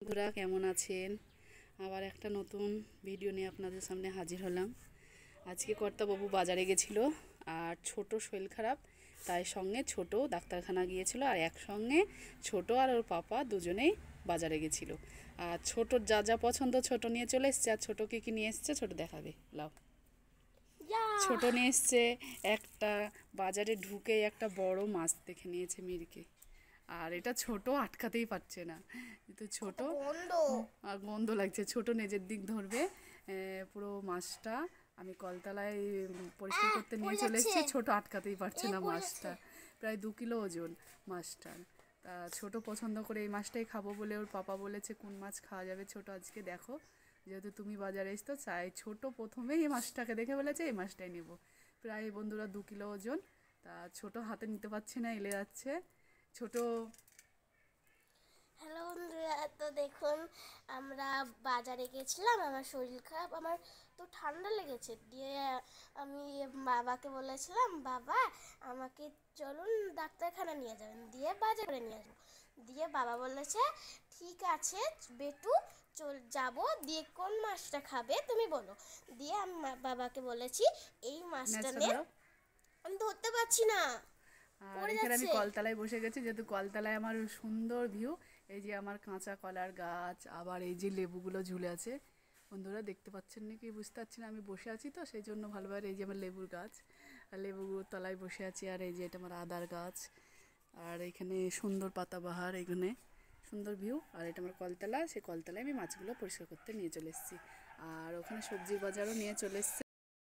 বন্ধুরা কেমন আছেন? আবার একটা নতুন ভিডিও নিয়ে আপনাদের সামনে হাজির হলাম। আজকে কর্তাবাবু বাজারে গেছিল, আর ছোট শরীর খারাপ, তাই সঙ্গে ছোট ডাক্তারখানা গিয়েছিল, আর একসঙ্গে ছোট আর ওর পাপা দুজনেই বাজারে গেছিল। আর ছোটোর যা যা পছন্দ ছোট নিয়ে চলে এসছে। আর ছোটো কী কী নিয়ে এসছে ছোট দেখাবে, লাও। ছোট নিয়ে এসছে একটা, বাজারে ঢুকে একটা বড় মাছ দেখে নিয়েছে মিরকে। আর এটা ছোট আটকাতেই পারছে না, কিন্তু ছোট আর গন্ধ লাগছে। ছোট নিজের দিক ধরবে পুরো মাছটা। আমি কলতলায় পরিষ্কার করতে নিয়ে চলে এসেছি, ছোট আটকাতেই পারছে না মাছটা। প্রায় 2 কিলো ওজন মাছটার। তা ছোট পছন্দ করে এই মাছটাই খাবো বলে ওর পাপা বলেছে কোন মাছ খাওয়া যাবে ছোট আজকে দেখো, যেহেতু তুমি বাজারে এসছো, চাই ছোট প্রথমেই এই মাছটাকে দেখে বলেছে এই মাছটাই নেব। প্রায় বন্ধুরা 2 কিলো ওজন। তা ছোট হাতে নিতে পারছি না, এলে যাচ্ছে ছোট। হ্যালো বন্ধুরা, তো দেখুন আমরা বাজারে গেছিলাম। আমার শরীর খারাপ, আমার তো ঠান্ডা লেগেছে। দিয়ে আমি বাবাকে বলেছিলাম, বাবা আমাকে চলুন ডাক্তারখানা নিয়ে যাবেন, দিয়ে বাজারে নিয়ে আসবো। দিয়ে বাবা বলেছে ঠিক আছে বেটু যাব। দিয়ে কোন মাছটা খাবে তুমি বলো। দিয়ে আমি বাবাকে বলেছি এই মাছটা ন্যাচা নে। দাও। আমি ধরতে পারছি না, আর পড়ে এখানে আমি যাচ্ছে। কলতলায় বসে গেছি, যেহেতু কলতলায় আমার সুন্দর ভিউ। এই যে আমার কাঁচা কলার গাছ, আবার এই যে লেবুগুলো ঝুলে আছে। বন্ধুরা দেখতে পাচ্ছেন নাকি বুঝতে পারছি না, আমি বসে আছি তো সেই জন্য ভালোভাবে। এই যে আমার লেবুর গাছ, আর লেবুর তলায় বসে আছি। আর এই যে এটা আমার আদার গাছ, আর এখানে সুন্দর পাতাবাহার, এখানে সুন্দর ভিউ। আর এটা আমার কলতলা, সেই কলতলায় আমি মাছগুলো পরিষ্কার করতে নিয়ে চলে এসেছি। আর ওখানে সবজির বাজারও নিয়ে চলে এসছে।